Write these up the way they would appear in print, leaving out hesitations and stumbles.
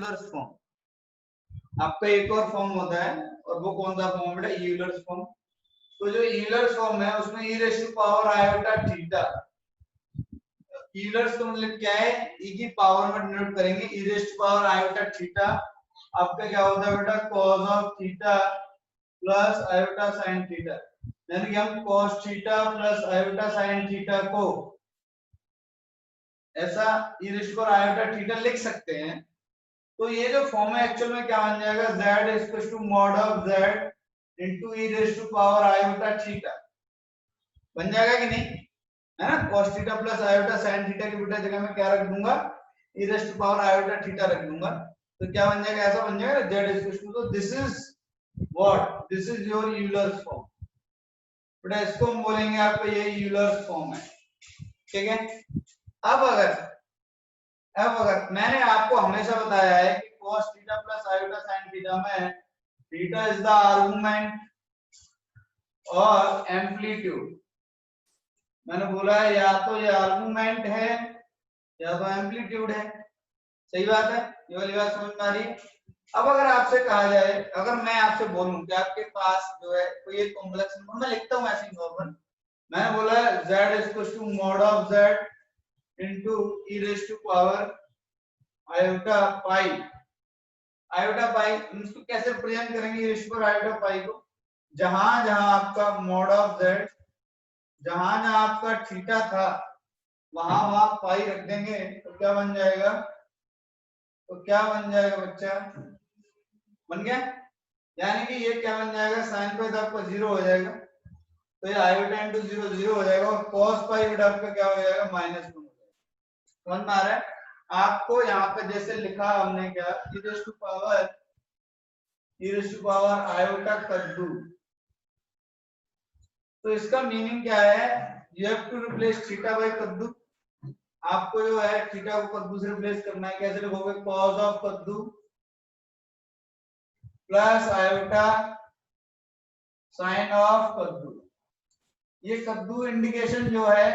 Euler's form. आपका एक और फॉर्म होता है और वो कौन सा फॉर्म बेटा, यूलर्स फॉर्म। तो जो यूलर्स फॉर्म है उसमें e raise to power iota theta, Euler's का मतलब क्या है, e की पावर में डिनोट करेंगे, e raise to power iota theta. आपका क्या होता है बेटा, cos of theta plus iota sin theta, यानी कि हम cos theta plus iota sin theta को ऐसा e raise to power iota theta लिख सकते हैं। तो ये जो फॉर्म है एक्चुअल में क्या बन जाएगा, z equal to mod of z into e raise to power iota theta बन जाएगा कि नहीं, है ना। cos theta plus iota sin theta की बेटा जगह में क्या रख दूंगा, e raise to power iota theta रख दूंगा। तो क्या बन जाएगा, ऐसा बन जाएगा z इक्वल टू, तो this is what, this is your Euler's form. बेटा इसको हम बोलेंगे आपका ये यूलर्स फॉर्म है, ठीक है। अब अगर मैंने आपको हमेशा बताया है कि cos theta plus iota sin theta में थीटा इज द आर्गुमेंट और एम्पलीट्यूड, मैंने बोला है या तो ये आर्गुमेंट है या तो एम्पलीट्यूड है, सही बात है, ये वाली बात समझ में आ रही है। अब अगर आपसे कहा जाए, अगर मैं आपसे बोलूं कि आपके पास जो है कोई एक कॉम्प्लेक्स नंबर, मैं लिखता हूं ऐसे नॉर्मल, मैंने बोला है z equal to mod of z into e raise to power iota pi, iota pi हम इसको कैसे रिप्रेजेंट करेंगे, e raise to power iota pi को, जहां जहां आपका मॉड ऑफ z, जहां जहां आपका थीटा था वहां वहां पाई रख देंगे, तो क्या बन जाएगा, तो क्या बन जाएगा बच्चा, बन गया, यानी कि ये क्या बन जाएगा, साइन पाई तो आपका 0 हो जाएगा, तो ये आयोटा इनटू 0 0 हो जाएगा, और cos पाई बेटा आपका क्या हो जाएगा, -1 हो जाएगा। समझ में आ रहा है आपको, यहाँ पे जैसे लिखा हमने क्या, e raise to power iota कद्दू, तो इसका मीनिंग क्या है, you have to replace theta by कद्दू, आपको जो है थीटा को कद्दू से रिप्लेस करना है, कैसे लिखोगे, cos ऑफ कद्दू प्लस आयोटा साइन ऑफ कद्दू। ये कद्दू इंडिकेशन जो है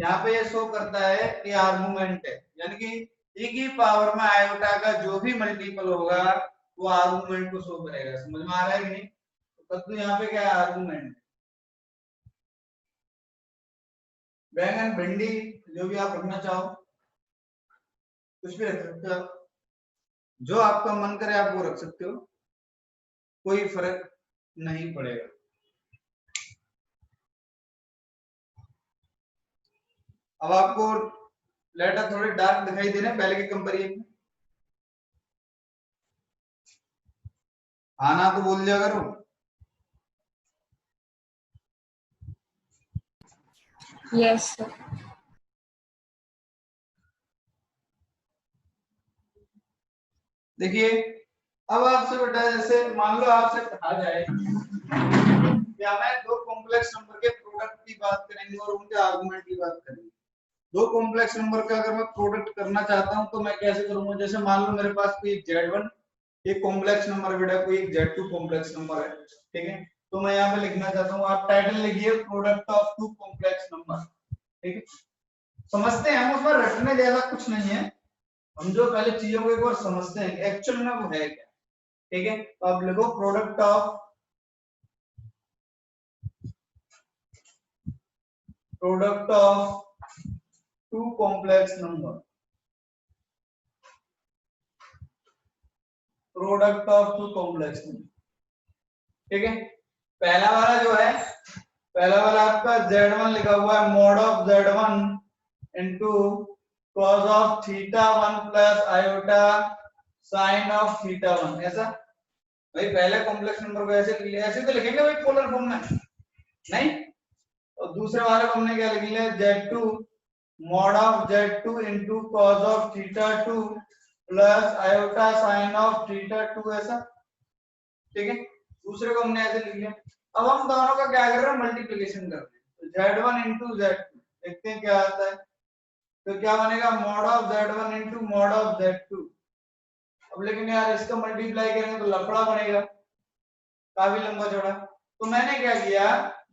यहाँ पे ये शो करता है कि आर्गुमेंट है, यानी कि e की पावर में आयोटा का जो भी मल्टीपल होगा वो आर्गुमेंट को शो करेगा। समझ में आ रहा है कि नहीं, तो कद्दू यहाँ पे क्या है, आर्गुमेंट। बैंगन, भिंडी, जो भी आप रखना चाहो कुछ भी रख सकते हो, जो आपका मन करे आप वो रख सकते हो, कोई फर्क नहीं पड़ेगा। अब आपको लेटर थोड़े डार्क दिखाई दे रहे हैं पहले के कंपैरिजन में, आना तो बोल दिया करो। Yes sir. देखिए अब आपसे बेटा जैसे मान लो आपसे कहा जाए कि हमें दो कॉम्प्लेक्स नंबर के प्रोडक्ट की बात करेंगे और उनके आर्गुमेंट की बात करेंगे। दो कॉम्प्लेक्स नंबर का अगर मैं प्रोडक्ट करना चाहता हूं तो मैं कैसे करूंगा, जैसे मान लो मेरे पास कोई z1 एक कॉम्प्लेक्स नंबर बेटा, कोई एक z2 कॉम्प्लेक्स नंबर है, ठीक है। तो मैं यहाँ पे लिखना चाहता हूँ, आप टाइटल लिखिए product of two complex number, ठीक है। समझते हैं हम, उसमें रटने जैसा कुछ नहीं है, हम जो पहले चीजों को एक बार समझते हैं एक्चुअल में वो है क्या, ठीक है। तो आप लिखो product of two complex number, product of two complex number, ठीक है। पहला वाला जो है, पहला वाला आपका z1 लिखा हुआ है mod of z1 into cos of theta 1 plus iota sign of theta 1, ऐसा। भाई पहले कॉम्प्लेक्स नंबर को ऐसे लिख लिया, ऐसे तो लिखेंगे भाई पोलर फॉर्म में, नहीं। और दूसरे वाले को हमने क्या लिख लिया, z2 mod of z2 into cos of theta 2 plus iota sign of theta 2, ऐसा, ठीक है। दूसरे को हमने ऐसे लिख लिया। अब हम दोनों का क्या कर रहे हैं, मल्टीप्लिकेशन कर रहे हैं, तो z1 इनटू z2 देखते हैं क्या आता है, तो क्या बनेगा, mod of z1 into mod of z2। अब लेकिन यार इसका मल्टीप्लाई करेंगे तो लफड़ा बनेगा, काफी लंबा चौड़ा। तो मैंने क्या किया,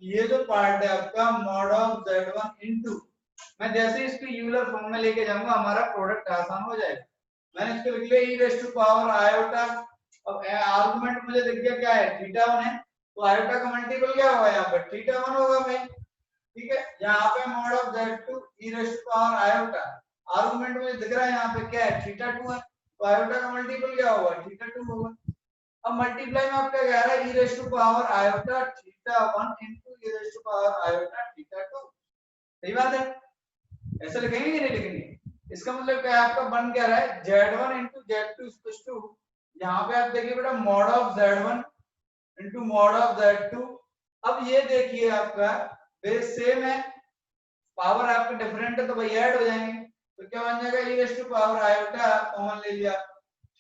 ये जो पार्ट है आपका मॉड ऑफ z1 इनटू, मैं जैसे इसको यूलर फॉर्म में लेके जाऊंगा हमारा प्रोडक्ट आसान हो जाएगा। मैंने इसको लिख लिया ई रेस टू पावर आयोटा। अब आर्गुमेंट मुझे दिख गया क्या है, थीटा 1 है, तो आयोटा का मल्टीपल क्या होगा यहाँ पर, थीटा 1 होगा भाई। ठीक है, यहाँ पे mod of z2 e raise to power iota, argument मुझे दिख रहा है यहाँ पे क्या है, थीटा 2 है, तो आयोटा का मल्टीपल क्या होगा, थीटा 2 होगा। अब मल्टीप्लाई में आपका क्या है, e raise to power iota theta 1 into e raise to power iota theta 2। सही बात है, ऐसे लिखेंगे कि नहीं लिखेंगे? इसका मतलब क्या है, आपका बन क्या रहा है, z1 into z2 equals to, यहाँ पे आप देखिए बेटा mod of z1 into mod of z2। अब ये देखिए आपका बेस सेम है, पावर आपके डिफरेंट है, तो भाई ऐड हो जाएंगे, तो क्या बन जाएगा, e raise to power iota common ले लिया,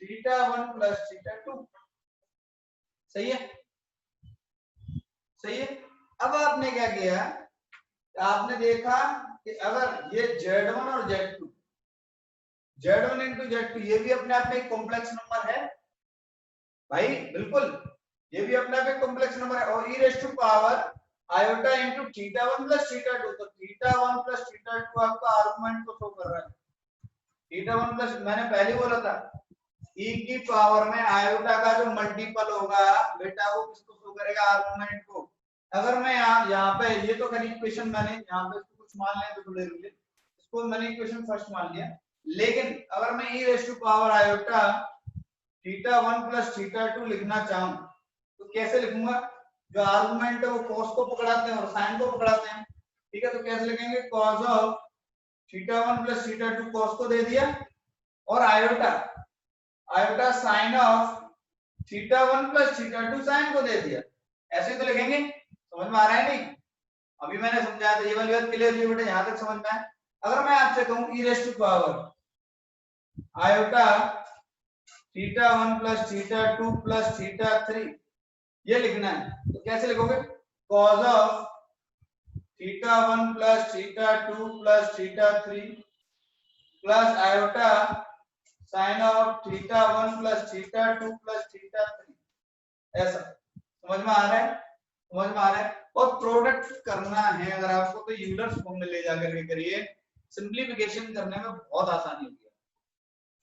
थीटा 1 प्लस थीटा 2। सही है, सही है। अब आपने क्या किया, आपने देखा कि अगर ये z1 और z2, z1 इंटू z2 ये भी अपने आप में एक कॉम्प्लेक्स नंबर है भाई, बिल्कुल ये भी अपने आप एक कॉम्प्लेक्स नंबर है, और e raise to power iota into theta 1 plus theta 2, तो थीटा 1 प्लस थीटा 2 आपका आर्गुमेंट को शो कर रहा है। थीटा 1 प्लस, मैंने पहले बोला था ई की पावर में आयोटा का जो मल्टीपल होगा बेटा वो किसको शो करेगा, आर्गुमेंट को। अगर मैं यहाँ पे ये तो कहीं इक्वेशन मैंने यहाँ पे इसको कुछ मान लिया तो थोड़ी रुक, इसको मैंने इक्वेशन फर्स्ट मान लिया, लेकिन अगर मैं e raise to power iota theta 1 plus theta 2 लिखना चाहूं तो कैसे लिखूंगा, जो आर्गुमेंट है वो cos को पकड़ाते हैं और sin को पकड़ाते हैं। ठीक है, तो कैसे लिखेंगे, cos of theta 1 plus theta 2 cos को दे दिया, और iota iota sin of theta 1 plus theta 2 sin को दे दिया। ऐसे तो लिखेंगे, समझ में आ रहा है नहीं? अभी मैंने समझाया था, ये वाली बात क्लियर हुई बेटा, यहां तक समझ में आया? अगर मैं आपसे कहूं e raise to power iota theta 1 plus theta 2 plus theta 3 ये लिखना है, तो कैसे लिखोगे, cos of theta 1 plus theta 2 plus theta 3 plus iota sin of theta 1 plus theta 2 plus theta 3। ऐसा समझ में आ रहा है, समझ में आ रहा है? और प्रोडक्ट करना है अगर आपको तो यूलर्स फॉर्म में ले जाकर के करिए, सिंपलीफिकेशन करने में बहुत आसानी होगी।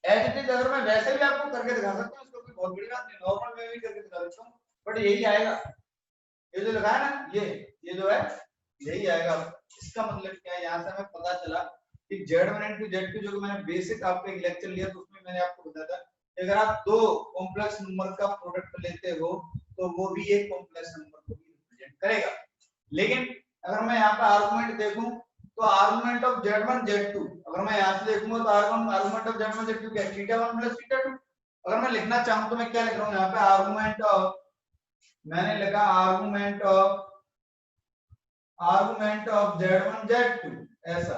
एज इट इज अगर मैं वैसे भी आपको करके दिखा सकता हूं, इसको कोई बहुत बड़ी बात नहीं, नॉर्मल में भी करके दिखा सकता हूं, बट यही आएगा, ये जो लगा है ना, ये जो है यही आएगा। इसका मतलब क्या है, यहाँ से हमें पता चला कि z1 इनटू z2 जो कि मैंने बेसिक आपका एक लेक्चर लिया तो उसमें मैंने आपको बताया था कि अगर आप दो कॉम्प्लेक्स नंबर का प्रोडक्ट लेते हो तो वो भी एक कॉम्प्लेक्स नंबर को भी रिप्रेजेंट करेगा। लेकिन अगर मैं यहाँ पे आर्गुमेंट देखूं तो आर्गुमेंट ऑफ z1 z2, अगर मैं यहाँ से देखूंगा तो आर्गुमेंट ऑफ z1 z2 क्या है, थीटा 1 प्लस थीटा 2। अगर मैं लिखना चाहूं तो मैं क्या लिख रहा हूँ यहाँ पे, आर्गुमेंट ऑफ, मैंने लिखा आर्गुमेंट ऑफ z1 z2, ऐसा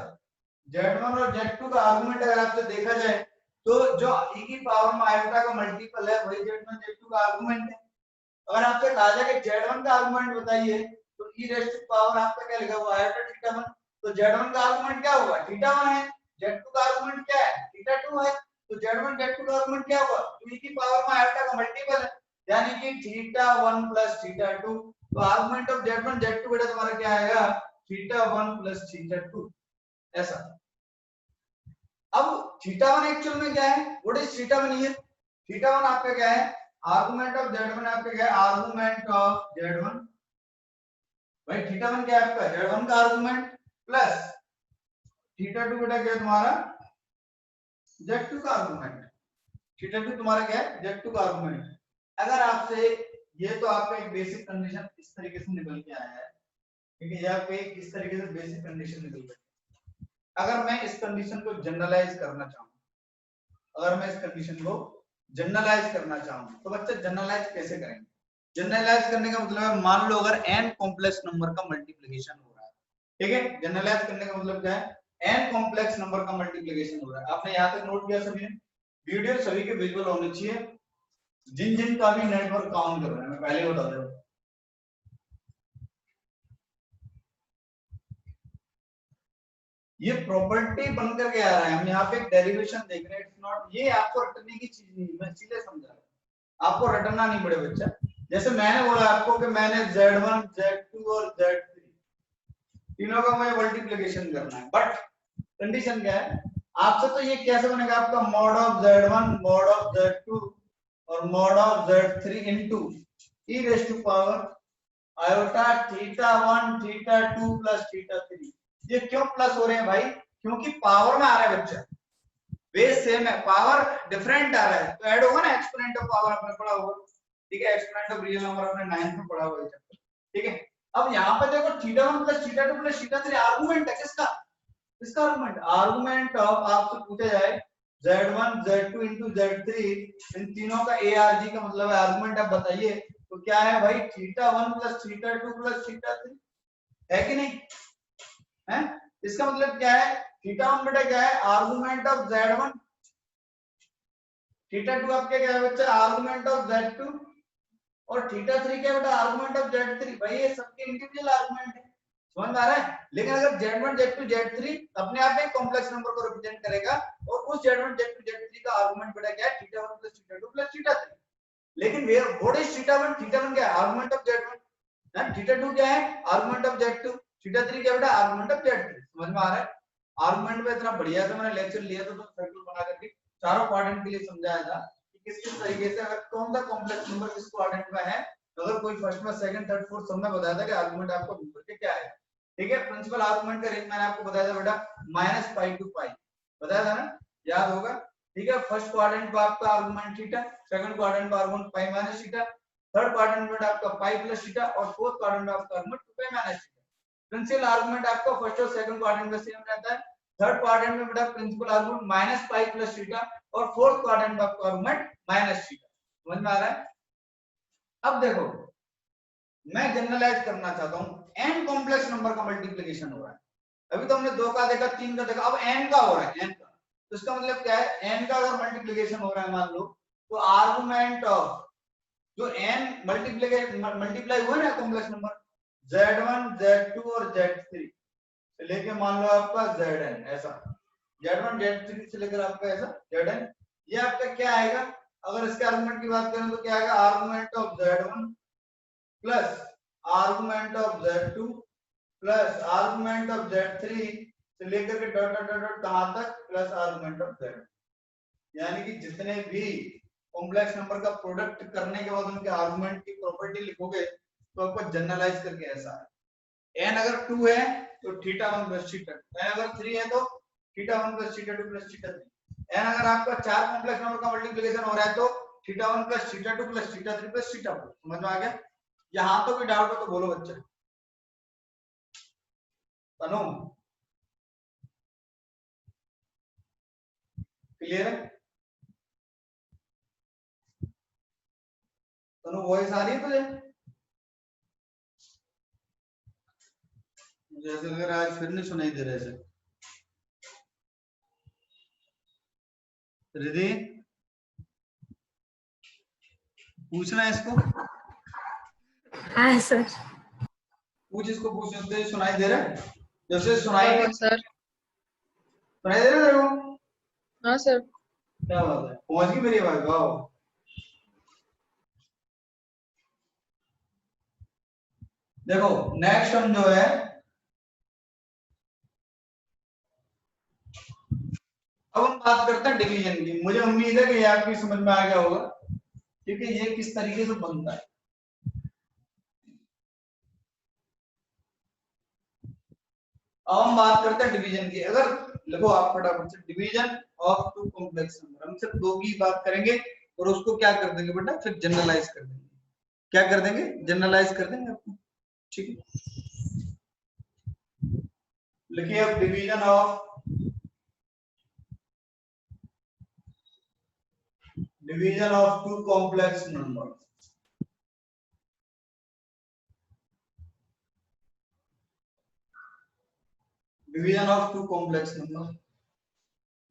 z1 और z2 का आर्गुमेंट अगर आपसे देखा जाए तो जो e की पावर में आयोटा का मल्टीपल है वही z1 z2 का आर्गुमेंट है। अगर आपसे कहा जाए कि z1 का आर्गुमेंट बताइए तो e रेज़ टू पावर आपका क्या लिखा हुआ है, आयोटा थीटा 1, तो z1 का आर्गुमेंट क्या होगा, थीटा 1 है, z2 का आर्गुमेंट क्या है, थीटा 2 है, तो z1 z2 का आर्गुमेंट क्या होगा, तो e की पावर में आयोटा का मल्टीपल है, यानी कि थीटा 1 प्लस थीटा 2। तो आर्गुमेंट ऑफ z1 z2 बेटा तुम्हारा क्या आएगा, थीटा 1 प्लस थीटा 2। ऐसा। अब थीटा 1 एक्चुअल में क्या है, what is theta 1 here, theta 1 आपका क्या है, आर्गुमेंट ऑफ z1 आपका क्या है, आर्गुमेंट ऑफ z1, भाई थीटा 1 क्या है आपका, z1 का आर्गुमेंट प्लस थीटा 2 बेटा क्या है तुम्हारा, z2 का आर्गुमेंट। थीटा 2 तुम्हारा क्या है, z2 का आर्गुमेंट। अगर आपसे, ये तो आपका एक बेसिक कंडीशन इस तरीके से निकल के आया है, ठीक है, यहाँ पे इस तरीके से बेसिक कंडीशन निकल गई। अगर मैं इस कंडीशन को जनरलाइज करना चाहूं, अगर मैं इस कंडीशन को जनरलाइज करना चाहूं तो बच्चे जनरलाइज कैसे करेंगे, जनरलाइज करने का मतलब है, मान लो अगर n कॉम्प्लेक्स नंबर का मल्टीप्लिकेशन हो रहा है, ठीक है, जनरलाइज करने का मतलब क्या है, n कॉम्प्लेक्स नंबर का मल्टीप्लिकेशन हो रहा है। आपने यहाँ तक नोट किया सभी ने, वीडियो सभी के विजुअल होने चाहिए, जिन जिन का भी नेटवर्क काउंट कर रहा है, मैं पहले बता दे रहा हूं। ये प्रॉपर्टी बनकर के आ रहा है, हम यहाँ पे एक डेरिवेशन देख रहे हैं, इट्स नॉट, ये आपको रटने की चीज नहीं, मैं सीधे समझा रहा हूं, आपको रटना नहीं पड़े बच्चा। जैसे मैंने बोला आपको कि मैंने z1 z2 और z3 तीनों का मुझे मल्टीप्लिकेशन करना है, बट कंडीशन क्या है, आपसे तो ये कैसे बनेगा आपका mod of z1 mod of z2 और mod of z3 into e raise to power iota θ1 θ2 plus θ3। ये क्यों प्लस हो रहे हैं भाई? क्योंकि पावर में आ रहा है बच्चा, बेस सेम है, पावर डिफरेंट आ रहा है तो ऐड होगा ना। एक्सपोनेंट ऑफ पावर आपने पढ़ा होगा, ठीक है, एक्सपोनेंट ऑफ रियल नंबर आपने 9th में पढ़ा होगा, ठीक है। अब यहाँ पे देखो θ1 प्लस θ2 प्लस θ3 आर्गुमेंट है किसका? इसका आर्गुमेंट, आर्गुमेंट ऑफ आपसे पूछा जाए z1 z2 into z3, इन तीनों का arg का मतलब है आर्गुमेंट, आप बताइए तो क्या है भाई? θ1 प्लस θ2 प्लस θ3 है कि नहीं है? इसका मतलब क्या है? θ1 बेटा क्या है? आर्गुमेंट ऑफ z1, θ2 आपके क्या है बच्चा? आर्गुमेंट ऑफ z2 और θ3 क्या बेटा? Argument of z3। भाई ये सबके इंडिविजुअल आर्गुमेंट है, समझ में आ रहा है? लेकिन अगर z1 z2 z3 अपने आप में कॉम्प्लेक्स नंबर को रिप्रेजेंट करेगा और उस z1 z2 z3 का आर्गुमेंट बेटा क्या है? θ1 प्लस θ2 प्लस θ3। लेकिन व्हाट इज θ1? θ1 क्या है? आर्गुमेंट ऑफ z1 है। θ2 क्या है? Argument of z2। θ3 क्या बेटा? Argument of z3। समझ में आ रहा है? आर्गुमेंट में इतना बढ़िया से मैंने लेक्चर लिया था तो सर्कल बना करके चारों क्वाड्रेंट के लिए समझाया था कि किस किस तरीके से अगर कौन सा कॉम्प्लेक्स नंबर किस क्वाड्रेंट में है, तो अगर कोई फर्स्ट में सेकंड थर्ड फोर्थ सब में बताया था कि आर्गुमेंट आपको ढूंढ के क्या है, ठीक है। प्रिंसिपल आर्गुमेंट का रेंज मैंने आपको बताया था बेटा -π to π, बताया था ना, याद होगा, ठीक है। फर्स्ट क्वाड्रेंट में आपका आर्गुमेंट थीटा, सेकंड क्वाड्रेंट में argument π minus theta, third quadrant में आपका π प्लस थीटा और फोर्थ क्वाड्रेंट में आपका argument 2π minus theta. Principal argument आपका फर्स्ट और सेकंड क्वाड्रेंट में सेम रहता है। थर्ड क्वाड्रेंट में बेटा प्रिंसिपल आर्गुमेंट -π प्लस थीटा और फोर्थ क्वाड्रेंट में आपका आर्गुमेंट माइनस थीटा। समझ में आ रहा है? अब देखो मैं जनरलाइज करना चाहता हूं, n कॉम्प्लेक्स नंबर का मल्टीप्लिकेशन हो रहा है। अभी तो हमने 2 का देखा, 3 का देखा, अब n का हो रहा है, n का। तो इसका मतलब क्या है? n का अगर मल्टीप्लिकेशन हो रहा है मान लो, तो आर्गुमेंट ऑफ जो n मल्टीप्लाई हुआ ना कॉम्प्लेक्स नंबर z1 z2 और z3 से लेके मान लो आपका zn, ऐसा z1 z3 से लेकर आपका ऐसा zn, ये आपका क्या आएगा? अगर इसके आर्गुमेंट की बात करें तो क्या आएगा? Argument of z1 plus argument of z2 plus argument of z3 से लेकर के डॉट डॉट डॉट कहां तक? Plus argument of z। यानी कि जितने भी कॉम्प्लेक्स नंबर का प्रोडक्ट करने के बाद उनके आर्गुमेंट की प्रॉपर्टी लिखोगे तो आपको जनरलाइज करके ऐसा है। n अगर 2 है तो θ1 प्लस θ2, n अगर 3 है तो θ1 प्लस θ2 प्लस θ3, n अगर आपका 4 कॉम्प्लेक्स नंबर का मल्टीप्लिकेशन हो रहा है तो θ1 प्लस θ2 प्लस θ3 प्लस θ4। समझ में आ गया? यहां तो कोई डाउट हो तो बोलो बच्चे। तनु क्लियर है? तनु वॉइस आ रही है तुझे? जैसे अगर आज फिर नहीं सुनाई दे रहे से रिधि पूछना है इसको, हाँ सर। पूछ इसको, पूछ इसको सुनाई दे रहा है? जैसे सुनाई सर। सुनाई दे रहा है तेरे को? हाँ सर। क्या बात है, पहुंच गई मेरी आवाज? वाह। देखो नेक्स्ट हम जो है अब हम बात करते हैं डिवीजन की। मुझे उम्मीद है कि ये आपकी समझ में आ गया होगा, क्योंकि ये किस तरीके से बनता है। अब हम बात करते हैं डिवीजन की। अगर देखो आप फटाफट से division of two complex number, हम सिर्फ दो की बात करेंगे और उसको क्या कर देंगे बेटा? फिर जनरलाइज कर देंगे। क्या कर देंगे? जनरलाइज कर देंगे आपको, ठीक है। लिखिए अब division of two complex number. Division of two complex number,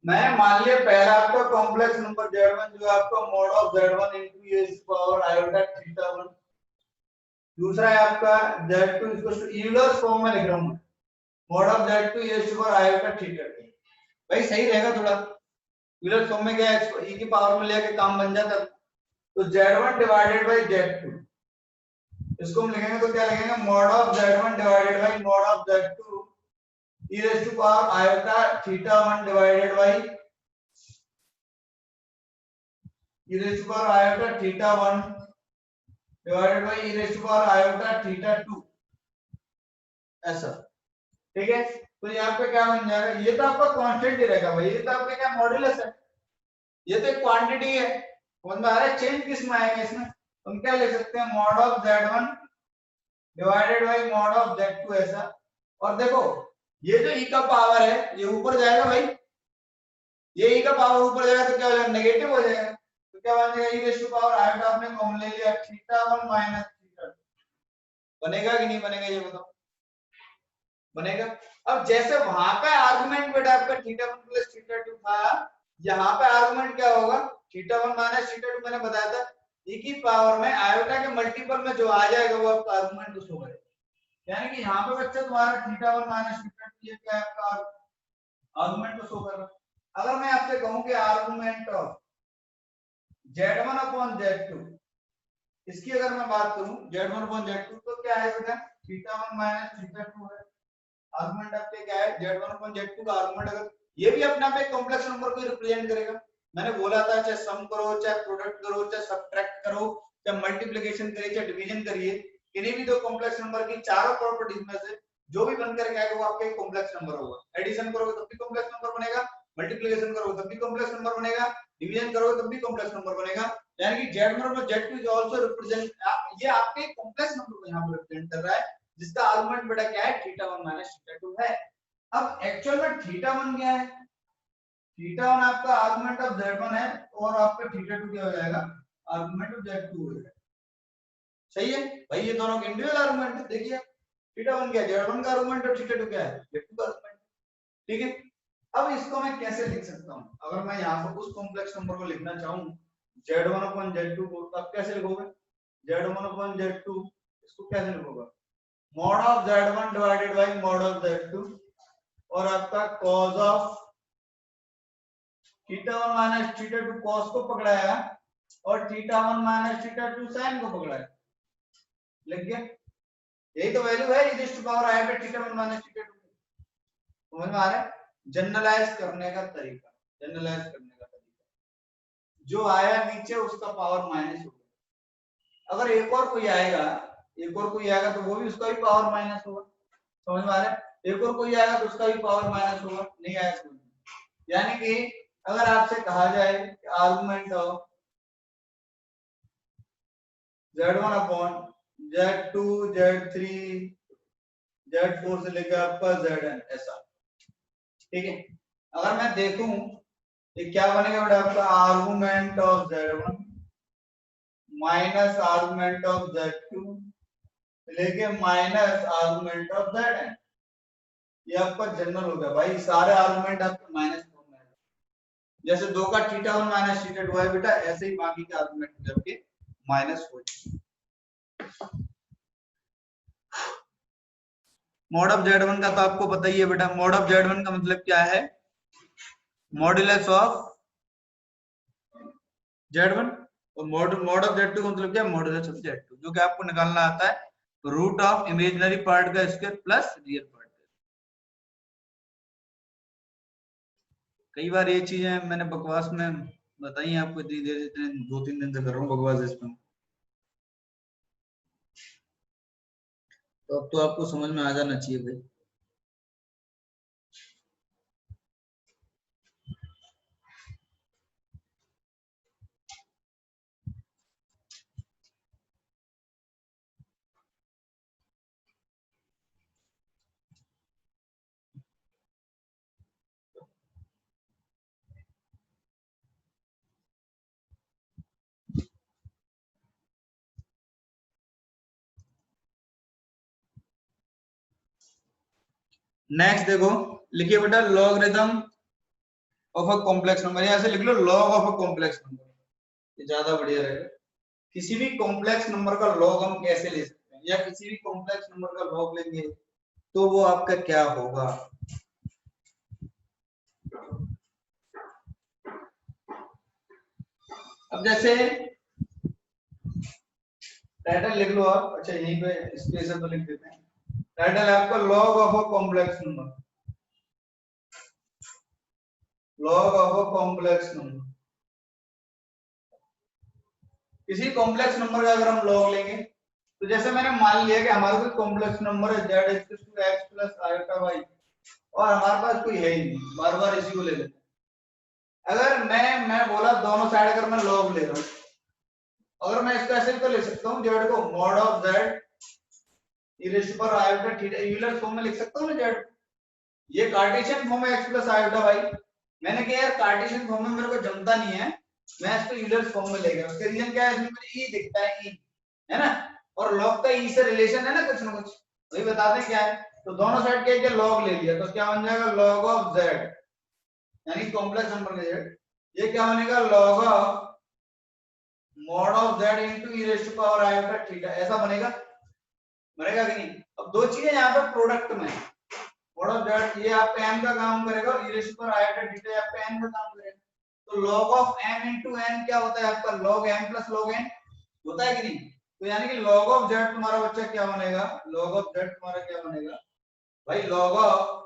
मैं मान लिया पहला आपका कॉम्प्लेक्स नंबर z1 जो आपका mod of z1 into e power iota θ1, दूसरा है आपका z2 इसको इनवर्स फॉर्म में लिख रहा हूं, mod of z2 e power iota θ2। भाई सही रहेगा थोड़ा, इनवर्स फॉर्म में क्या है? e की पावर में लेके काम बन जाता। तो z1 डिवाइडेड बाय z2, इसको हम लिखेंगे तो क्या लिखेंगे? Mod of z1 divided by mod of z2 e raised to power iota theta 1 divided by e raised to power iota theta 1 divided by e raised to power iota theta 2 ऐसा। ठीक है, तो यहाँ पे क्या बन जाएगा, ये तो आपका कांस्टेंट ही रहेगा भाई, ये तो आपका क्या मॉड्यूलस है, ये तो एक क्वांटिटी है। समझ में आ रहा है, चेंज किस में आएगा इसमें, हम क्या ले सकते हैं mod of z1 divided by mod of z2 ऐसा। और देखो ये जो e का पावर है ये ऊपर जाएगा भाई, ये e का पावर ऊपर जाएगा तो क्या हो जाएगा, नेगेटिव हो जाएगा। तो क्या बन जाएगा e raise to power iota आपने कॉमन ले लिया थीटा 1 माइनस थीटा 2, बनेगा कि नहीं बनेगा ये बताओ, बनेगा। अब जैसे वहां पे आर्गुमेंट बेटा आपका थीटा 1 प्लस थीटा 2 था, यहाँ पे आर्गुमेंट क्या होगा थीटा 1 माइनस थीटा 2, मैंने बताया था e की पावर में आयोटा के मल्टीपल में जो आ जाएगा वो आपका आर्गुमेंट उस होगा। यानी कि यहाँ पे बच्चा तुम्हारा थीटा 1 माइनस थीटा 2 ये क्या है आपका आर्गुमेंट को शो कर रहा है। अगर मैं आपसे कहूं कि argument of z1 upon z2, इसकी अगर मैं बात करूं z1 अपॉन z2 तो क्या है बेटा थीटा 1 माइनस थीटा 2 है। आर्गुमेंट आपके क्या है z1 अपॉन z2 का आर्गुमेंट, अगर ये भी अपने आप एक कॉम्प्लेक्स नंबर को रिप्रेजेंट करेगा। मैंने बोला था चाहे सम करो चाहे प्रोडक्ट करो चाहे सब्ट्रैक्ट करो चाहे मल्टीप्लिकेशन करिए चाहे डिवीजन करिए, किन्हीं भी दो कॉम्प्लेक्स नंबर की चारों प्रॉपर्टीज में से जो भी बनकर आएगा वो आपका एक कॉम्प्लेक्स नंबर होगा। एडिशन करोगे तब भी कॉम्प्लेक्स नंबर बनेगा, मल्टीप्लिकेशन करोगे तब भी कॉम्प्लेक्स नंबर बनेगा, डिवीजन करोगे तब भी कॉम्प्लेक्स नंबर बनेगा। यानी कि z1 और z2 इज आल्सो रिप्रेजेंट, ये आपके कॉम्प्लेक्स नंबर को यहां पर रिप्रेजेंट कर रहा है जिसका आर्गुमेंट बेटा क्या है थीटा 1 माइनस थीटा 2 है। अब एक्चुअल में थीटा 1 क्या है, थीटा 1 आपका आर्गुमेंट ऑफ z1 है और आपका थीटा 2 क्या हो जाएगा आर्गुमेंट ऑफ z2 हो जाएगा। सही है भाई, ये दोनों के इंडिविजुअल आर्गुमेंट है। देखिए थीटा 1 क्या है z1 का आर्गुमेंट और थीटा 2 क्या है z2 का आर्गुमेंट। ठीक है, अब इसको मैं कैसे लिख सकता हूं, अगर मैं यहां पर उस कॉम्प्लेक्स नंबर को लिखना चाहूं z1 अपॉन z2 को, तो आप कैसे लिखोगे z1 अपॉन z2, इसको कैसे लिखोगे mod of z1 divided by mod of z2 और आपका cos of theta 1 minus theta 2 cos को पकड़ाया और थीटा 1 माइनस थीटा 2 sin को पकड़ाया, लिख गया। यही तो वैल्यू है e टू पावर आया थीटा 1 माइनस थीटा 2। समझ में आ रहा है, जनरलाइज करने का तरीका, जनरलाइज करने का तरीका, जो आया नीचे उसका पावर माइनस हो गया, अगर एक और कोई आएगा तो वो भी उसका भी पावर माइनस होगा। समझ में आ रहा है, एक और कोई आएगा तो उसका भी पावर माइनस होगा, नहीं आया तो। यानी कि अगर आपसे कहा जाए कि argument of z1 upon z2 z3 z4 से लेकर आपका zn ऐसा, ठीक है। अगर मैं देखूं ये क्या बनेगा बेटा आपका argument of z1 minus argument of z2 लेके माइनस आर्गुमेंट ऑफ zn, ये आपका जनरल हो गया भाई, सारे आर्गुमेंट आपके माइनस फॉर्म में है। जैसे 2 का थीटा 1 माइनस थीटा 2 है बेटा, ऐसे ही बाकी के आर्गुमेंट आपके माइनस हो जाएंगे। मॉड ऑफ z1 का तो आपको पता ही है बेटा, मॉड ऑफ z1 का मतलब क्या है मॉड्यूलस ऑफ z1 और मॉड ऑफ z2 का मतलब क्या है मॉड्यूलस ऑफ z2, जो कि आपको निकालना आता है रूट ऑफ इमेजिनरी पार्ट का स्क्वायर प्लस रियल पार्ट। कई बार ये चीजें मैंने बकवास में बताई आपको, इतनी देर इतने 2-3 दिन से कर रहा हूँ बकवास इसमें, तो अब तो आपको समझ में आ जाना चाहिए भाई। नेक्स्ट देखो, लिखिए बेटा logarithm of a complex number, यहां से लिख लो log of a complex number, ये ज्यादा बढ़िया रहेगा। किसी भी कॉम्प्लेक्स नंबर का लॉग हम कैसे ले सकते हैं, या किसी भी कॉम्प्लेक्स नंबर का लॉग लेंगे तो वो आपका क्या होगा। अब जैसे टाइटल लिख लो आप, अच्छा यहीं पे स्पेस तो लिख देते हैं, टाइटल है आपका log of a complex number. log of a complex number, किसी कॉम्प्लेक्स नंबर का अगर हम लॉग लेंगे तो जैसे मैंने मान लिया कि हमारे कोई कॉम्प्लेक्स नंबर है z equals to x plus iota y और हमारे पास कोई है ही नहीं, बार बार इसी को ले लेते हैं। अगर मैं बोला दोनों साइड अगर मैं लॉग ले रहा हूं, अगर मैं इसको ऐसे तो ले सकता हूं z को mod of z e raise to power iota theta Euler form में लिख सकता हूं ना z, ये कार्टेशियन फॉर्म में x प्लस आयोटा y। मैंने कहा यार कार्टेशियन फॉर्म में मेरे को जमता नहीं है, मैं इसको यूलर फॉर्म में ले गया। उसका रीजन क्या है, इसमें मुझे e दिखता है, e है ना, और लॉग का e से रिलेशन है ना कुछ ना कुछ, वही बताते हैं क्या है। तो दोनों साइड के लॉग ले लिया तो क्या बन जाएगा लॉग ऑफ z, यानी कॉम्प्लेक्स नंबर का z, ये क्या बनेगा log of mod of z into e raise to power iota theta, ऐसा बनेगा, बनेगा कि नहीं। अब दो चीजें यहाँ पे प्रोडक्ट में, मॉड ऑफ z ये आपका m का काम करेगा और e raise to power iota theta आपका n का काम करेगा। तो log of m into n क्या होता है आपका log m plus log n होता है कि नहीं। तो यानी कि log ऑफ z तुम्हारा बच्चा क्या बनेगा, log ऑफ z तुम्हारा क्या बनेगा भाई, log of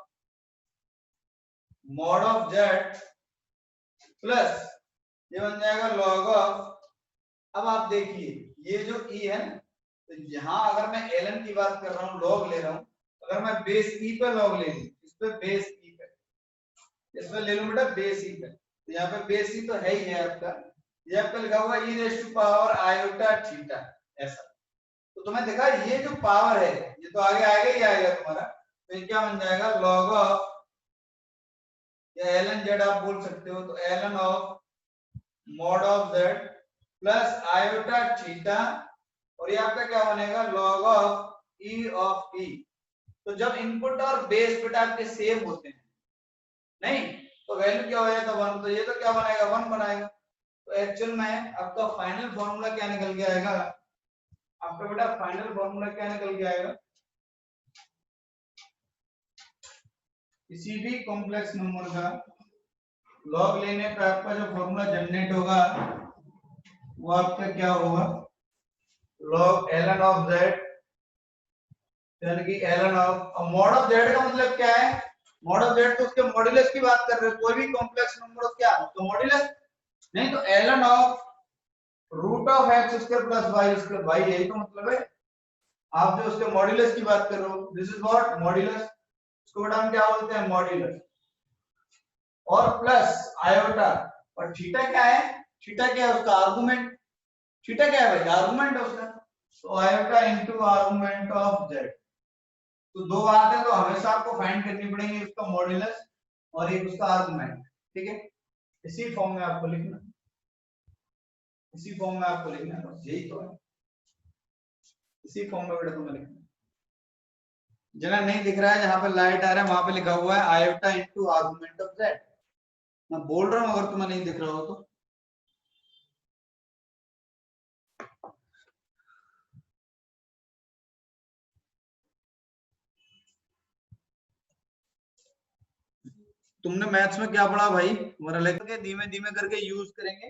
mod of z plus ये बन जाएगा log ऑफ, अब आप देखिए ये जो e है ना, तो यहां अगर मैं ln की बात कर रहा हूं, log ले रहा हूं, अगर मैं बेस e पे log ले लूं, इस पे बेस e पे, इसमें ले लूं बेटा बेस e पे, तो यहाँ पे बेस e तो है ही है आपका, ये आपका लिखा हुआ e raise to power iota theta ऐसा। तो तुम्हें देखा ये जो पावर है ये तो आगे आएगा ही आएगा तुम्हारा, तो ये क्या बन जाएगा log ऑफ, या ln z आप बोल सकते हो, तो ln of mod of z plus iota theta, और ये आपका क्या बनेगा log of e of e। तो जब इनपुट और बेस बेटा आपके सेम होते हैं नहीं, तो वैल्यू क्या हो जाएगा 1, तो ये तो क्या बनाएगा 1 बनाएगा। तो एक्चुअल में आपका फाइनल फॉर्मूला क्या निकल के आएगा, आपका बेटा फाइनल फॉर्मूला क्या निकल के आएगा, किसी भी कॉम्प्लेक्स नंबर का लॉग लेने पर आपका जो फॉर्मूला जनरेट होगा वो आपका क्या होगा log ln ऑफ z, यानी कि ln of mod of z का मतलब क्या है, मॉड ऑफ z तो उसके मॉड्यूलस की बात कर रहे हो, कोई भी कॉम्प्लेक्स नंबर हो क्या तो मॉड्यूलस नहीं, तो ln of root of x square plus y square, भाई यही तो मतलब है, आप जो उसके मॉड्यूलस की बात कर रहे हो, दिस इज व्हाट मॉड्यूलस, इसको बेटा हम क्या बोलते हैं मॉड्यूलस, और प्लस आयोटा, और थीटा क्या है, थीटा क्या है उसका आर्गुमेंट, थीटा क्या है भाई आर्गुमेंट है उसका, तो iota into argument of z। तो दो बात है तो हमेशा आपको फाइंड करनी पड़ेगी, उसका मॉड्यूलस और एक उसका आर्गुमेंट, ठीक है, इसी फॉर्म में आपको लिखना, इसी फॉर्म में आपको लिखना है, बस यही तो है, इसी फॉर्म में बेटा तुम्हें लिखना है। जगह नहीं दिख रहा है जहां पे लाइट आ रहा है वहां पे लिखा हुआ है iota into argument of z, मैं बोल रहा हूं अगर तुम्हें नहीं दिख रहा हो तो। तुमने मैथ्स में क्या पढ़ा भाई, तुम्हारा लेकर धीमे धीमे करके यूज करेंगे,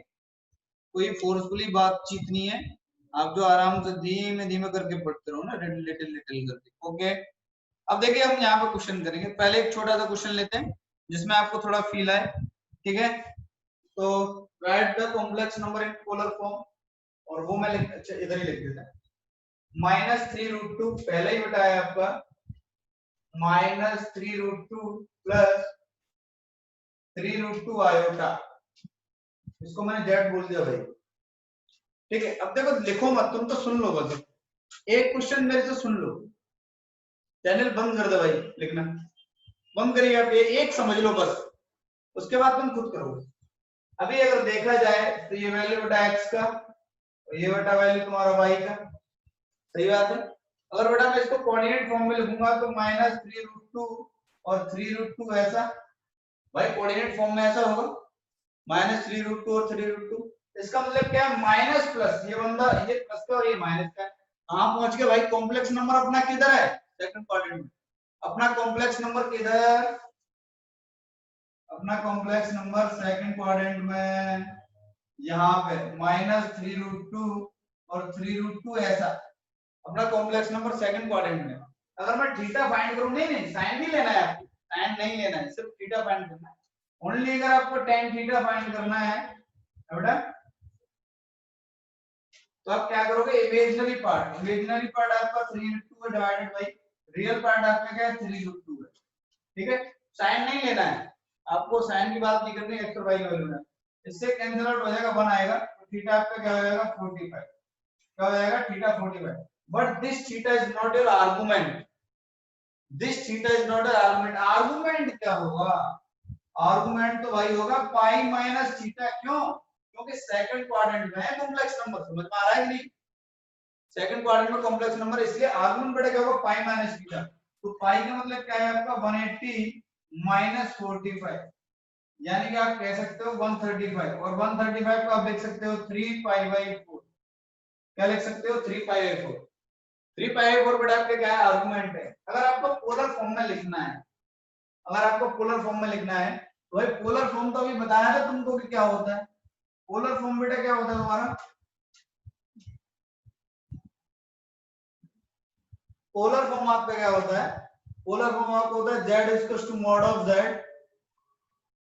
कोई फोर्सफुली बातचीत नहीं है, आप जो आराम से धीमे धीमे करके पढ़ते रहो ना, लिटिल लिटिल करके, ओके। अब देखिए हम यहाँ पे क्वेश्चन करेंगे, पहले एक छोटा सा क्वेश्चन लेते हैं जिसमें आपको थोड़ा फील आए, ठीक है। तो right the complex number in polar form, और वो मैं अच्छा इधर ही लिख देता है, -3√2 पहले ही बताया आपका, -3√2 प्लस 3√2 आयोटा, इसको मैंने z बोल दिया भाई, ठीक है। अब देखो लिखो मत, तुम तो सुन लो बस, एक क्वेश्चन मेरे से सुन लो, चैनल बंद कर दो भाई, लिखना बंद करिए आप, ये एक समझ लो बस, उसके बाद तुम खुद करो। अभी अगर देखा जाए तो ये वैल्यू बेटा x का और ये बेटा वैल्यू तुम्हारा y का, सही बात है। अगर बेटा मैं इसको कोऑर्डिनेट फॉर्म में लिखूंगा तो -3√2 और 3√2 ऐसा, भाई कोऑर्डिनेट फॉर्म में ऐसा होगा -3√2 और 3√2, इसका मतलब क्या है माइनस प्लस, ये बंदा ये प्लस का और ये माइनस का, कहां पहुंच गए भाई, कॉम्प्लेक्स नंबर अपना किधर है सेकंड क्वाड्रेंट में, अपना कॉम्प्लेक्स नंबर किधर, अपना कॉम्प्लेक्स नंबर सेकंड क्वाड्रेंट में, यहाँ पे -3√2 और 3√2 ऐसा, अपना कॉम्प्लेक्स नंबर सेकंड क्वाड्रेंट में। अगर मैं थीटा फाइंड करूं, नहीं नहीं साइन भी लेना है आपको, साइन नहीं लेना है, सिर्फ थीटा फाइंड करना है, ओनली अगर आपको tan थीटा फाइंड करना है बेटा, तो आप क्या करोगे, इमेजिनरी पार्ट आपका 3√2 है डिवाइडेड बाई रियल पार्ट आपका क्या है 3√2 है, ठीक है। साइन नहीं लेना है आपको, साइन की बात नहीं करनी, एक्स और वाई की वैल्यू में इससे कैंसिल आउट हो जाएगा, 1 आएगा, तो थीटा आपका क्या हो जाएगा 45, क्या हो जाएगा theta 45। But this theta is not your argument, this theta is not your argument. Argument क्या होगा, आर्गुमेंट तो भाई होगा पाई माइनस थीटा, क्यों, क्योंकि सेकंड क्वाड्रेंट में है कॉम्प्लेक्स नंबर, समझ में आ रहा है कि नहीं, सेकंड क्वाड्रेंट में कॉम्प्लेक्स नंबर, इसलिए आर्गुमेंट बेटा क्या होगा पाई माइनस थीटा। तो पाई का मतलब क्या है आपका 180 माइनस 45, यानी कि आप कह सकते हो 135, और 135 को आप लिख सकते हो 3 पाई बाई 4, क्या लिख सकते हो 3 पाई बाई 4, 3 पाई बाई 4 बेटा आपके क्या है आर्गुमेंट है। अगर आपको पोलर फॉर्म में लिखना है, अगर आपको पोलर फॉर्म में लिखना है तो भाई पोलर फॉर्म तो अभी बताया था तुमको कि क्या होता है, पोलर फॉर्म बेटा क्या होता है तुम्हारा, पोलर फॉर्म आपका क्या होता है, पोलर फॉर्म आपका होता है z equals to mod of z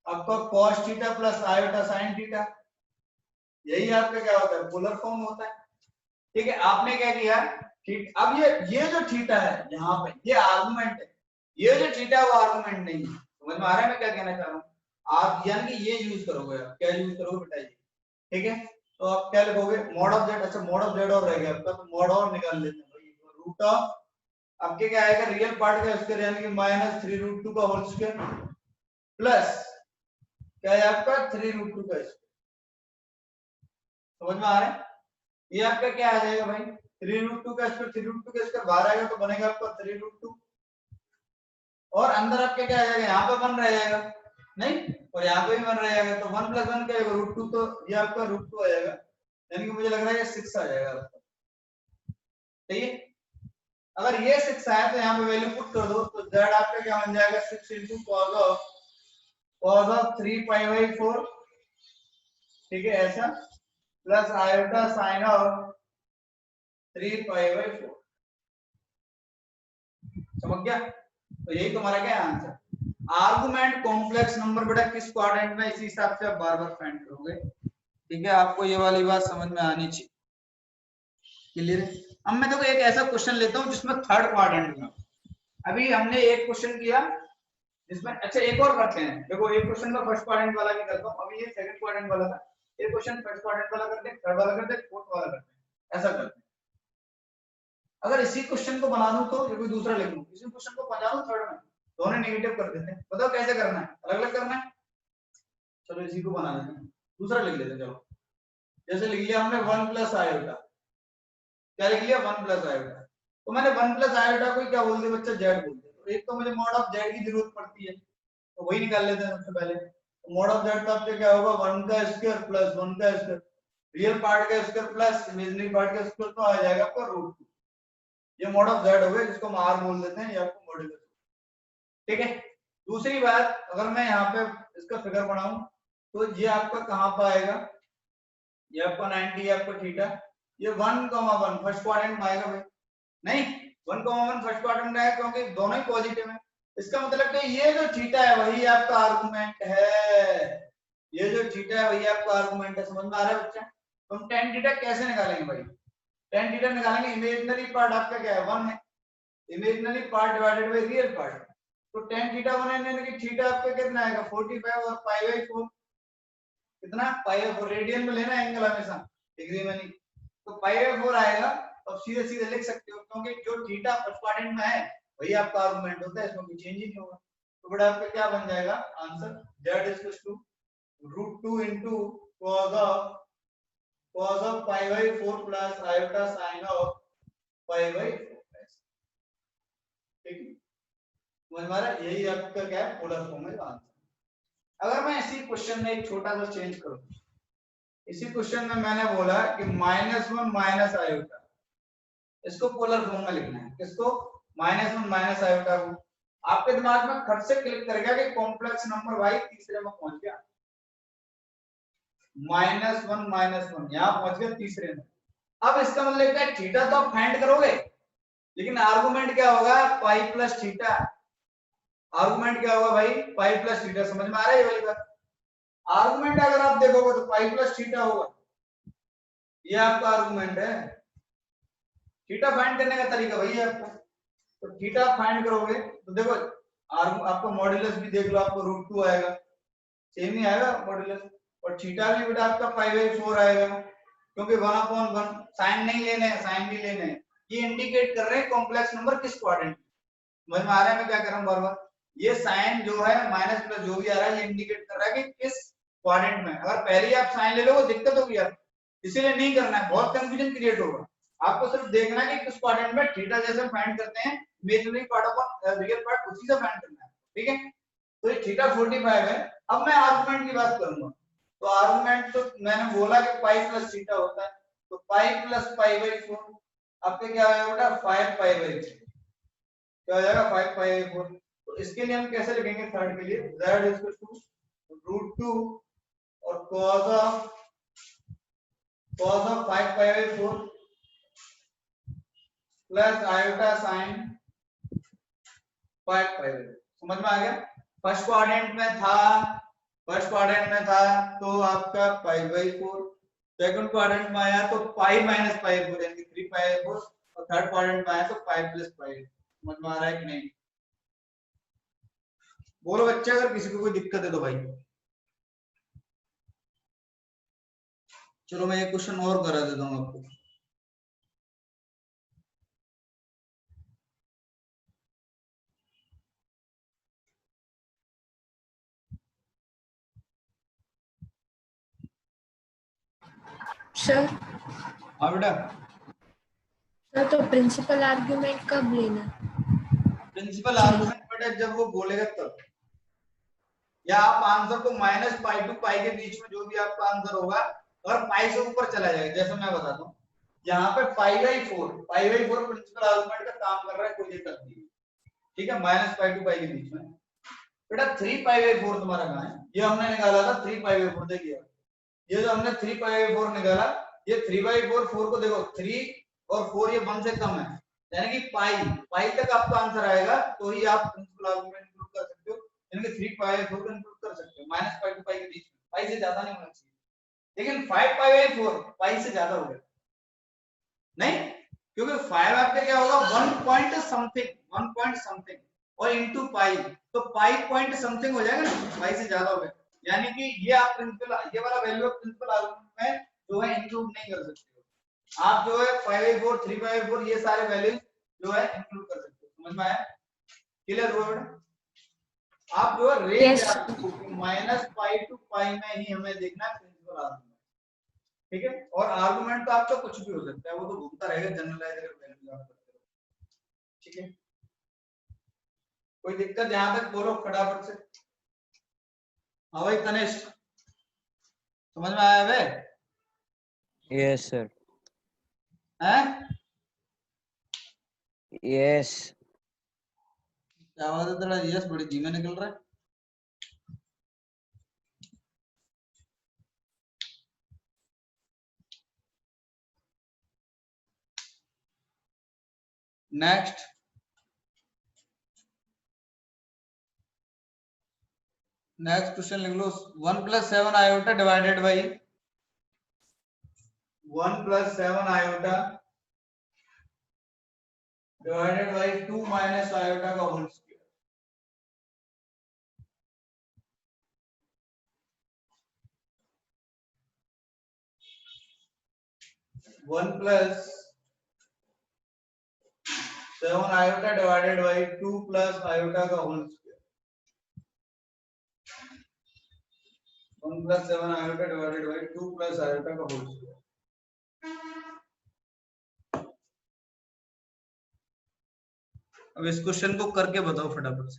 आपका cos theta plus iota sin theta, यही आपका क्या होता है पोलर फॉर्म होता है, ठीक है। आपने क्या किया, ठीक, अब ये जो थीटा है यहाँ पे ये आर्गुमेंट है, ये जो थीटा है वो आर्गुमेंट नहीं है, समझ में आ रहा है मैं क्या कहना चाह रहा हूँ, आप यानी कि ये यूज करोगे, आप क्या यूज करोगे बेटा ये, ठीक है। तो आप क्या लिखोगे मॉड ऑफ z, अच्छा मॉड ऑफ z और रह गया आपका, तो मॉड और निकाल लेते हैं भाई, रूट ऑफ आपके क्या आएगा रियल पार्ट का स्क्वायर यानी कि माइनस 3√2 का होल स्क्वायर प्लस क्या है आपका 3√2 का स्क्वायर, समझ में आ रहा है, ये आपका क्या आ जाएगा भाई 3√2 का स्क्वायर, 3√2 का स्क्वायर बाहर आएगा तो बनेगा आपका 3√2, और अंदर आपके क्या आ जाएगा यहाँ पे 1 रह जाएगा नहीं, और यहाँ पे भी 1 रह जाएगा, तो 1 + 1 क्या आएगा √2, तो ये आपका √2 आ जाएगा, यानी कि मुझे लग रहा है ये 6 आ जाएगा आपका, सही है। अगर ये 6 आया तो यहाँ पे वैल्यू पुट कर दो, तो z आपका क्या बन जाएगा 6 * cos ऑफ 3 पाई बाई 4, ठीक है ऐसा, plus iota sin of 3 pi by 4, समझ गया, तो यही तुम्हारा क्या आंसर, आर्गुमेंट कॉम्प्लेक्स नंबर बेटा किस क्वाड्रेंट में, इसी हिसाब से आप बार बार फाइंड करोगे, ठीक है। आपको ये वाली बात समझ में आनी चाहिए, क्लियर है। अब मैं देखो एक ऐसा क्वेश्चन लेता हूँ जिसमें थर्ड क्वाड्रेंट में, अभी हमने एक क्वेश्चन किया जिसमें, अच्छा एक और करते हैं, देखो एक क्वेश्चन में फर्स्ट क्वाड्रेंट वाला भी करता हूँ, अभी ये सेकंड क्वाड्रेंट वाला था, एक क्वेश्चन फर्स्ट क्वाड्रेंट वाला करते हैं, थर्ड वाला करते हैं, फोर्थ वाला करते हैं, ऐसा करते हैं। अगर इसी क्वेश्चन को बना दूं तो ये कोई दूसरा लिख लूं, इसी क्वेश्चन को बना दूं थर्ड में, दोनों नेगेटिव कर देते हैं, बताओ कैसे करना है, अलग अलग करना है, चलो इसी को बना देते हैं, दूसरा लिख लेते हैं, चलो जैसे लिख लिया हमने 1 + आयोटा, क्या लिख लिया 1 + आयोटा, तो मैंने 1 + आयोटा को क्या बोल दिया बच्चा z बोल दिया, तो एक तो मुझे मॉड ऑफ z की जरूरत पड़ती है, तो वही निकाल लेते हैं सबसे पहले, तो मॉड ऑफ z तो आपके क्या होगा 1 का स्क्वायर प्लस 1 का स्क्वायर, रियल पार्ट का स्क्वायर प्लस इमेजिनरी पार्ट का स्क्वायर, तो आ जाएगा आपका √2, ये मॉड ऑफ z हो गया जिसको हम r बोल देते हैं, ये आपको मॉड्यूलस, ठीक है। दूसरी बात, अगर मैं यहाँ पे इसका फिगर बनाऊं तो ये आपका कहां पर आएगा, ये आपका 90 आपका थीटा, ये 1,1 फर्स्ट क्वाड्रेंट में आएगा भाई, नहीं 1,1 फर्स्ट क्वाड्रेंट में आएगा क्योंकि दोनों ही पॉजिटिव है, इसका मतलब कि ये जो थीटा है वही आपका आर्गुमेंट है, ये जो थीटा है वही आपका आर्गुमेंट है, समझ में आ रहा है बच्चा। तो हम tan थीटा कैसे निकालेंगे भाई, tan थीटा निकालेंगे, इमेजिनरी पार्ट आपका क्या है 1 है, imaginary part divided by real part, तो tan थीटा 1 यानी कि थीटा आपका कितना आएगा 45, और पाई बाई 4 कितना पाई बाई 4, रेडियन में लेना एंगल हमेशा, डिग्री में नहीं, तो पाई बाई 4 आएगा, तो सीधे सीधे लिख सकते हो क्योंकि जो थीटा फर्स्ट क्वाड्रेंट में है वही आपका आर्गुमेंट होता है, इसमें कोई चेंज ही नहीं होगा, तो बड़ा आपका क्या बन जाएगा answer, z √2 into cos of pi by 4 plus iota sin of pi by 4, ठीक है, समझ में आ रहा है, यही आपका क्या है पोलर फॉर्म है आंसर। अगर मैं इसी क्वेश्चन में एक छोटा सा चेंज करूं, इसी क्वेश्चन में मैंने बोला कि -1 माइनस आयोटा, इसको पोलर फॉर्म में लिखना है, किसको -1 माइनस आयोटा को, आपके दिमाग में खट से क्लिक कर गया कि कॉम्प्लेक्स नंबर भाई तीसरे में पहुंच गया, -1 यहाँ पहुंच गया तीसरे में, अब इसका मतलब क्या है थीटा तो आप फाइंड करोगे, लेकिन आर्गुमेंट क्या होगा पाई प्लस थीटा, आर्गुमेंट क्या होगा भाई पाई प्लस थीटा, समझ में आ रहा है ये वाली बात, आर्गुमेंट अगर आप देखोगे तो पाई प्लस थीटा होगा, ये आपका आर्गुमेंट है। थीटा फाइंड करने का तरीका वही है आपका, तो थीटा फाइंड करोगे तो देखो आपका मॉड्यूलस भी देख लो, आपको √2 आएगा, सेम ही आएगा मॉड्यूलस, और थीटा भी बेटा आपका π/4 आएगा, क्योंकि 1/1 साइन नहीं लेने हैं, साइन भी लेने हैं। ये इंडिकेट कर रहे हैं कॉम्प्लेक्स नंबर किस क्वाड्रेंट में, समझ में आ रहा है मैं क्या कर रहा हूँ बार बार। ये साइन जो है माइनस प्लस जो भी आ रहा है ये इंडिकेट कर रहा है कि किस क्वाड्रेंट में। अगर पहले ही आप साइन ले लो दिक्कत होगी आपको, इसीलिए नहीं करना है, बहुत कंफ्यूजन क्रिएट होगा। आपको सिर्फ देखना है कि किस क्वाड्रेंट में थीटा जैसे फाइंड करते हैं imaginary part upon real part उसी से फाइंड करना है, ठीक है। तो ये थीटा 45 है। अब मैं आर्गुमेंट की बात करूंगा, तो आर्गुमेंट तो मैंने बोला कि पाई प्लस थीटा होता है, तो पाई प्लस π/4 आपके क्या आएगा बेटा 5π/4, क्या हो जाएगा 5π/4। तो इसके लिए हम कैसे लिखेंगे थर्ड के लिए, z इक्वल टू √2 और cos of 5π/4 plus iota sine 5π/4। समझ में आ गया। फर्स्ट क्वाड्रेंट में था तो आपका π/4, सेकंड क्वाड्रेंट में आया तो पाई माइनस π/4 यानी 3π/4, और थर्ड क्वाड्रेंट में आया तो पाई प्लस π। समझ में आ रहा है कि नहीं, बोलो बच्चे अगर किसी को कोई दिक्कत है तो भाई। चलो मैं एक क्वेश्चन और करा देता हूँ आपको। सर हाँ बेटा, सर तो प्रिंसिपल आर्ग्यूमेंट कब लेना? प्रिंसिपल आर्गुमेंट बेटा जब वो बोलेगा तब, या आप आंसर को -π टू π के बीच में जो भी आपका आंसर होगा, और पाई से ऊपर चला जाएगा, जैसे मैं बताता हूँ यहाँ पे π/4 प्रिंसिपल आर्गुमेंट का काम कर रहा है, कोई दिक्कत नहीं है, ठीक है। -π टू π के बीच में बेटा 3π/4 तुम्हारा कहाँ है, ये हमने निकाला था 3π/4। देखिए ये जो हमने 3π/4 निकाला, ये 3/4 4 को देखो 3 और 4 ये 1 से कम है, यानी कि पाई तक आपका आंसर आएगा तो ही आप प्रिंसिपल आर्गुमेंट इंक्लूड कर सकते हो, यानी कि 3π/4 को इंक्लूड कर सकते हो। -π टू π के बीच में, पाई से ज्यादा नहीं होना चाहिए, लेकिन 5π/4 पाई से ज्यादा हो गया नहीं, क्योंकि 5 आपका क्या होगा 1 पॉइंट समथिंग और इनटू पाई, तो पाई पॉइंट समथिंग हो जाएगा ना, पाई से ज्यादा हो गया, यानी कि ये आप प्रिंसिपल ये वाला वैल्यू ऑफ प्रिंसिपल आर्गुमेंट में जो है इंक्लूड नहीं कर सकते हो आप, जो है 5/4 3/4 ये सारे वैल्यूज जो है इंक्लूड कर सकते हो। समझ में आया, क्लियर हुआ बेटा। आप जो है रेंज -π टू π में ही हमें देखना है प्रिंसिपल आर्गुमेंट, ठीक है। और आर्गुमेंट तो आपका कुछ भी हो सकता है, वो तो घूमता रहेगा जनरलाइज अगर वैल्यू आप करते हो, ठीक है। कोई दिक्कत यहां तक बोलो फटाफट से। हाँ भाई तनिष्क, समझ में आया बे? Yes sir. हैं यस। क्या आवाज है तेरा, यस बड़ी धीमे निकल रहा है। नेक्स्ट क्वेश्चन लिख लो, 1 + 7 iota divided by 1 + 7 iota divided by 2 - iota का whole square. 1 + 7 iota divided by 2 + iota का whole square. 1 + 7 iota divided by 2 + iota का होल स्क्वायर। अब इस क्वेश्चन को करके बताओ फटाफट से।